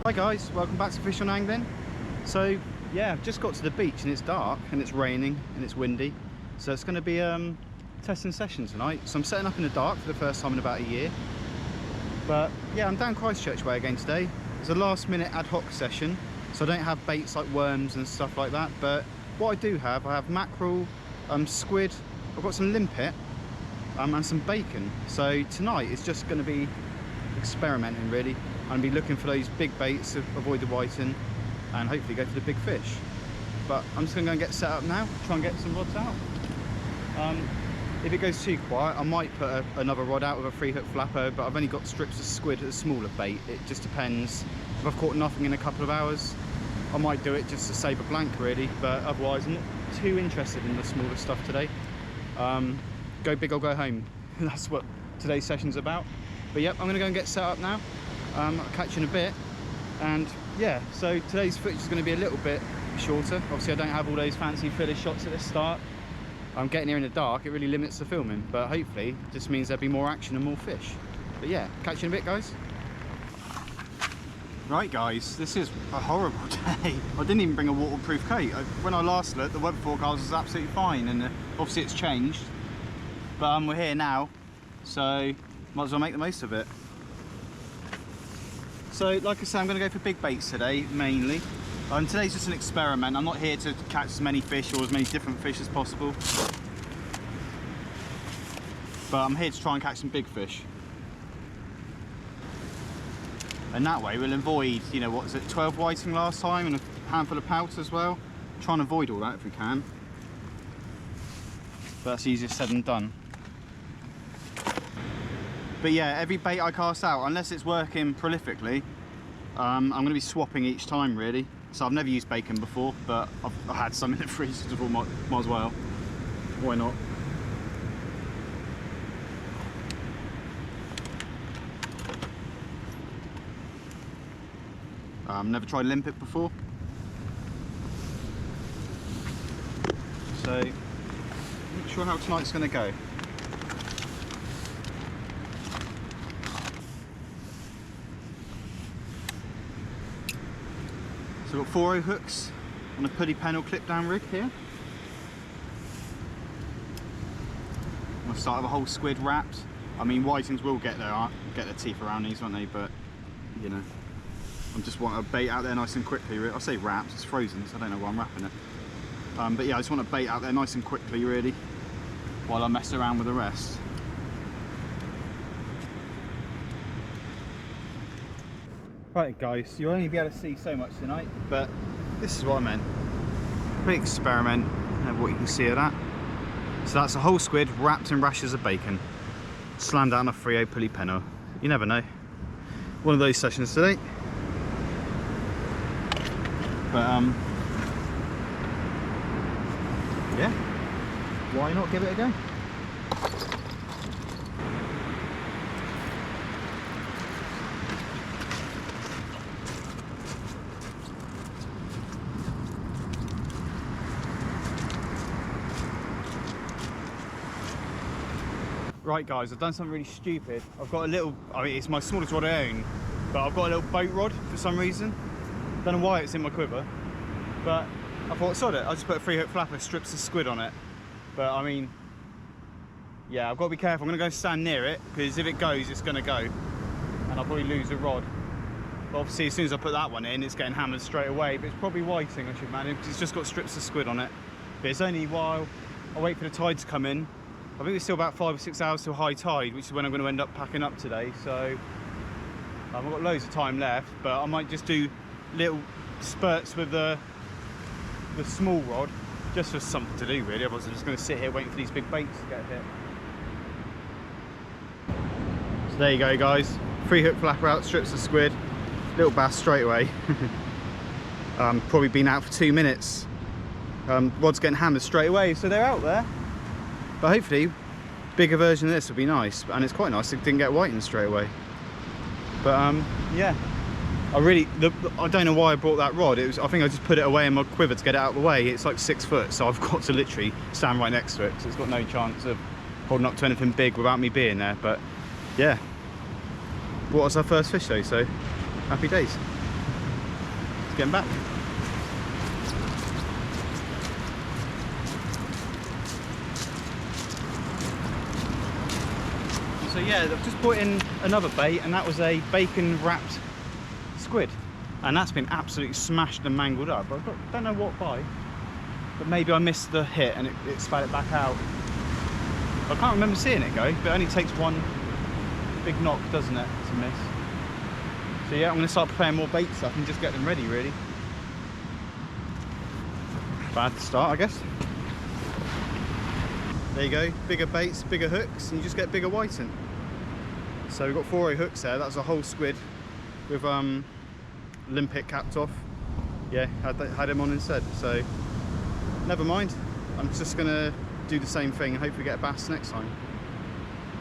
Hi guys, welcome back to Fish on Angling. So yeah, I've just got to the beach and it's dark and it's raining and it's windy. So it's going to be testing session tonight. So I'm setting up in the dark for the first time in about a year. But yeah, I'm down Christchurch way again today. It's a last minute ad hoc session. So I don't have baits like worms and stuff like that. But what I do have, I have mackerel, squid, I've got some limpet and some bacon. So tonight it's just going to be experimenting really. I'm going to be looking for those big baits to avoid the whiting and hopefully go for the big fish. But I'm just going to go and get set up now, try and get some rods out. If it goes too quiet, I might put another rod out with a 3-hook flapper, but I've only got strips of squid at a smaller bait. It just depends. If I've caught nothing in a couple of hours, I might do it just to save a blank really, but otherwise I'm not too interested in the smaller stuff today. Go big or go home. That's what today's session's about. But yep, I'm going to go and get set up now. I'll catch you in a bit. And yeah, so today's footage is going to be a little bit shorter. Obviously I don't have all those fancy filler shots at the start. I'm getting here in the dark, it really limits the filming, but hopefully it just means there'll be more action and more fish. But yeah, catch you in a bit guys. Right guys, this is a horrible day. I didn't even bring a waterproof coat. When I last looked, the weather forecast was absolutely fine, and obviously it's changed. But we're here now, so might as well make the most of it. So like I say, I'm going to go for big baits today, mainly. Today's just an experiment. I'm not here to catch as many fish or as many different fish as possible. But I'm here to try and catch some big fish. And that way we'll avoid, you know, what was it, 12 whiting last time and a handful of pout as well. Try and avoid all that if we can. But that's easier said than done. But yeah, every bait I cast out, unless it's working prolifically, I'm going to be swapping each time really. So I've never used bacon before, but I've had some in the fridge, so I thought might as well. Why not? Never tried limpet before. So, not sure how tonight's going to go. So I've got 4 hooks on a pulley panel clip down rig here. I'll start with a whole squid wrapped. I mean, whitings will get their teeth around these, won't they? But you know, I just want a bait out there nice and quickly. I say wrapped, it's frozen, so I don't know why I'm wrapping it. But yeah, I just want a bait out there nice and quickly, really, while I mess around with the rest. Right guys, you'll only be able to see so much tonight, but this is what I meant. Big experiment, and what you can see of that. So that's a whole squid wrapped in rashers of bacon, slammed out on a 3/0 pulley pennel. You never know. One of those sessions today. But yeah, why not give it a go? Right guys, I've done something really stupid. I've got a little, I mean it's my smallest rod I own, but I've got a little boat rod for some reason. Don't know why it's in my quiver, but I thought sod it, I'll just put a 3-hook flapper, strips of squid on it. But I mean, yeah, I've got to be careful. I'm going to go stand near it, because if it goes, it's going to go. And I'll probably lose a rod. But obviously as soon as I put that one in, it's getting hammered straight away. But it's probably whiting, I should imagine, because it's just got strips of squid on it. But it's only while I wait for the tide to come in. I think it's still about 5 or 6 hours till high tide, which is when I'm going to end up packing up today. So I've got loads of time left, but I might just do little spurts with the small rod, just for something to do really. Otherwise I'm just going to sit here waiting for these big baits to get hit. So there you go guys, 3-hook flapper out, strips of squid, little bass straight away. Probably been out for 2 minutes. Rod's getting hammered straight away, so they're out there. But hopefully, bigger version of this would be nice, and it's quite nice. It didn't get whitened straight away. But yeah, I don't know why I brought that rod. I think I just put it away in my quiver to get it out of the way. It's like 6 foot, so I've got to literally stand right next to it, so it's got no chance of holding up to anything big without me being there. But yeah, what was our first fish though, so happy days. getting back. So yeah, I've just put in another bait, and that was a bacon wrapped squid, and that's been absolutely smashed and mangled up. I don't know what by, but maybe I missed the hit and it spat it back out. I can't remember seeing it go, but it only takes one big knock, doesn't it, to miss. So yeah, I'm going to start preparing more baits up and just get them ready, really. Bad start, I guess. There you go, bigger baits, bigger hooks, and you just get bigger whiting. So we've got 4 hooks there. That's a whole squid with limpet capped off. Yeah, had him on instead. So never mind. I'm just gonna do the same thing and hopefully get a bass next time.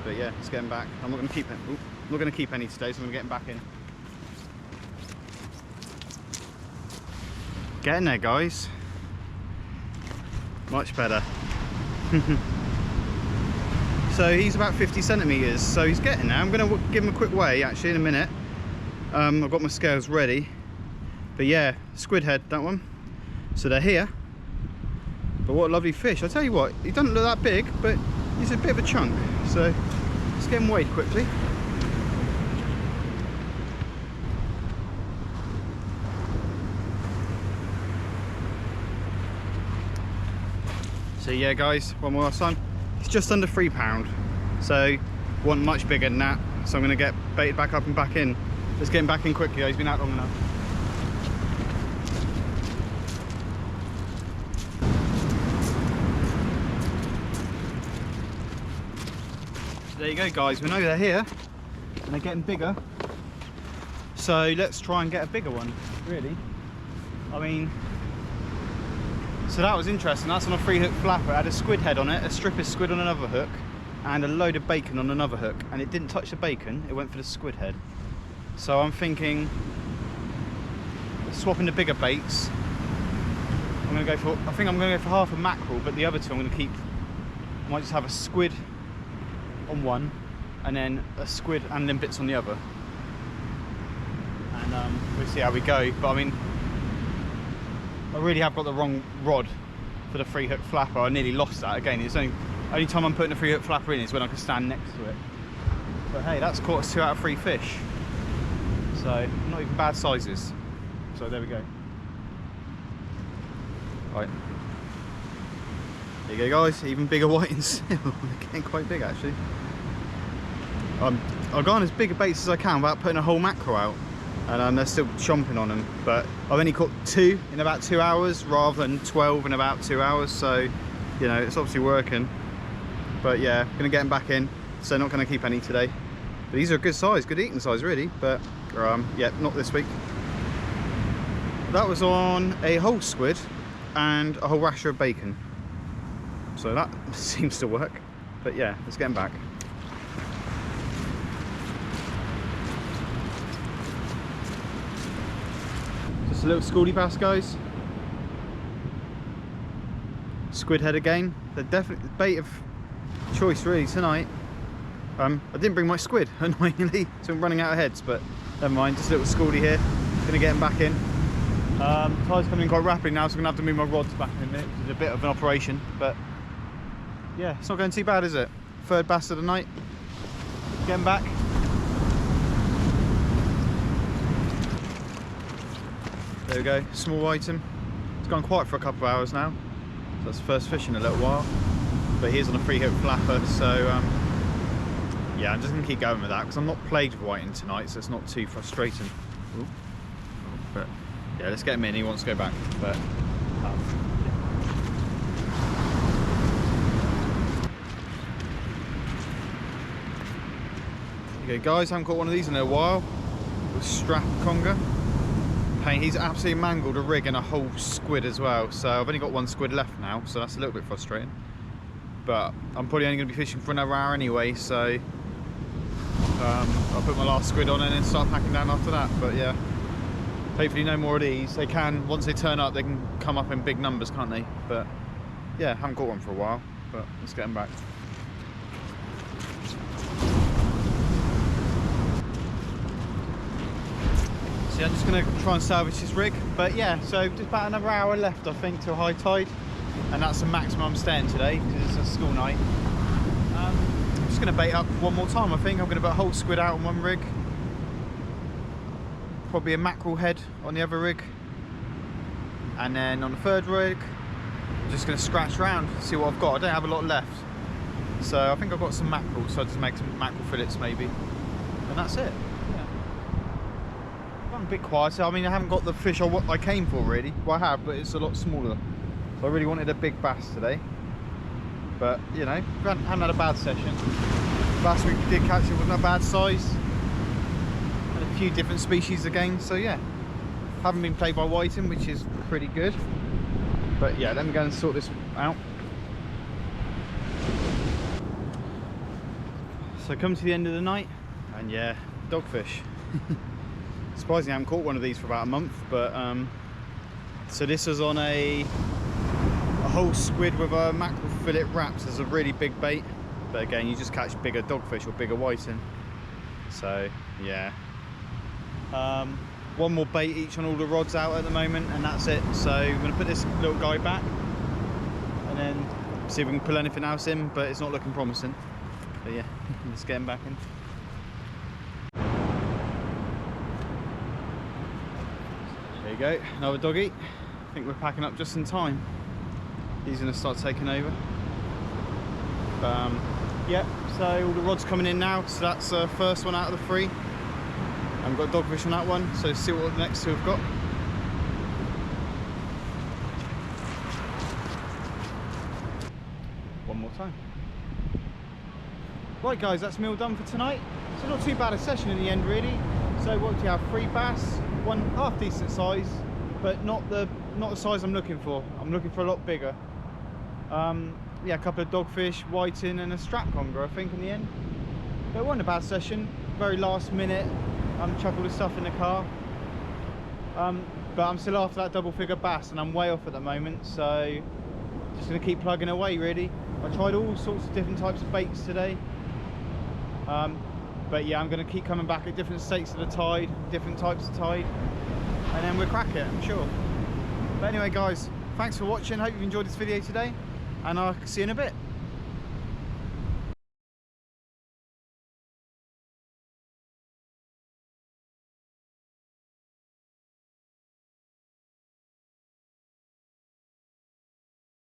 But yeah, it's getting back. I'm not gonna keep it. I'm not gonna keep any today, so I'm gonna get him back in. Getting there, guys. Much better. So he's about 50 centimeters, so he's getting there. I'm going to give him a quick weigh actually in a minute. I've got my scales ready, but yeah, squid head, that one. So they're here, but what a lovely fish. I'll tell you what, he doesn't look that big, but he's a bit of a chunk. So let's get him weighed quickly. So yeah guys, one more last time. It's just under £3, so want much bigger than that. So I'm going to get baited back up and back in. Let's get him back in quickly. He's been out long enough. So there you go, guys. We know they're here, and they're getting bigger. So let's try and get a bigger one. Really, I mean. So that was interesting. That's on a 3-hook flapper. It had a squid head on it, a stripper squid on another hook, and a load of bacon on another hook. And it didn't touch the bacon, it went for the squid head. So I'm thinking, swapping the bigger baits. I think I'm gonna go for half a mackerel, but the other two I'm gonna keep. I might just have a squid on one, and then a squid and limpets on the other. And we'll see how we go. But I mean, I really have got the wrong rod for the 3-hook flapper. I nearly lost that again. It's only time I'm putting a 3-hook flapper in is when I can stand next to it. But hey, that's caught us 2 out of 3 fish. So not even bad sizes. So there we go. Right. There you go, guys. Even bigger whitings. They're getting quite big actually. I've gone as big a baits as I can without putting a whole mackerel out. And they're still chomping on them, but I've only caught 2 in about 2 hours rather than 12 in about 2 hours, so you know it's obviously working. But yeah, gonna get them back in, so not gonna keep any today. But these are a good size, good eating size really, but yeah, not this week. That was on a whole squid and a whole rasher of bacon, so that seems to work. But yeah, let's get them back. A little schoolie bass, guys. Squid head again. They're definitely the bait of choice really tonight. I didn't bring my squid, annoyingly, so I'm running out of heads, but never mind. Just a little schoolie here. Gonna get them back in. Tide's coming in quite rapidly now, so I'm gonna have to move my rods back in a minute, which is a bit of an operation, but yeah, it's not going too bad, is it? 3rd bass of the night. Getting back. There we go, small item. It's gone quiet for a couple of hours now. So that's the first fish in a little while. But he's on a 3-hook flapper, so yeah, I'm just gonna keep going with that because I'm not plagued with whiting tonight, so it's not too frustrating. Ooh. But yeah, let's get him in. He wants to go back, but yeah. Okay, guys, I haven't caught one of these in a while. With strap conger. He's absolutely mangled a rig and a whole squid as well, so I've only got 1 squid left now, so that's a little bit frustrating. But I'm probably only going to be fishing for another hour anyway, so I'll put my last squid on and then start packing down after that. But yeah, hopefully no more of these. They can, once they turn up, they can come up in big numbers, can't they? But yeah, haven't caught one for a while, but let's get them back. So yeah, I'm just going to try and salvage this rig. But yeah, so just about another hour left, I think, till high tide. And that's the maximum I'm staying today, because it's a school night. I'm just going to bait up one more time, I think. I'm going to put a whole squid out on one rig. Probably a mackerel head on the other rig. And then on the third rig, I'm just going to scratch around, see what I've got. I don't have a lot left. So I think I've got some mackerel, so I'll just make some mackerel fillets maybe. And that's it. Yeah. I'm a bit quieter. I mean, I haven't got the fish I came for really. Well, I have, but it's a lot smaller. So I really wanted a big bass today. But, you know, haven't had a bad session. Last week we did catch it, wasn't a bad size. And a few different species again, so yeah. Haven't been played by whiting, which is pretty good. But yeah, let me go and sort this out. So come to the end of the night, and yeah, dogfish. Surprisingly, I haven't caught one of these for about a month, but so this was on a whole squid with a mackerel fillet wraps. It's a really big bait, but again, you just catch bigger dogfish or bigger whiting. So yeah, one more bait each on all the rods out at the moment, and that's it. So I'm going to put this little guy back, and then see if we can pull anything else in, but it's not looking promising. But yeah, let's get him back in. There you go, another doggy. I think we're packing up just in time. He's going to start taking over. Yeah, so all the rods coming in now. So that's the first one out of the three. I've got dogfish on that one, so see what the next two have got. One more time. Right guys, that's me all done for tonight. So not too bad a session in the end really. So what do you have? 3 bass, one half decent size, but not the size I'm looking for. I'm looking for a lot bigger. Yeah, a couple of dogfish, whiting and a strap conger I think in the end. But it wasn't a bad session, very last minute. Chuck all the stuff in the car. But I'm still after that double figure bass and I'm way off at the moment, so just gonna keep plugging away really. I tried all sorts of different types of baits today. But yeah, I'm going to keep coming back at different states of the tide, different types of tide, and then we'll crack it, I'm sure. But anyway guys, thanks for watching, hope you've enjoyed this video today, and I'll see you in a bit.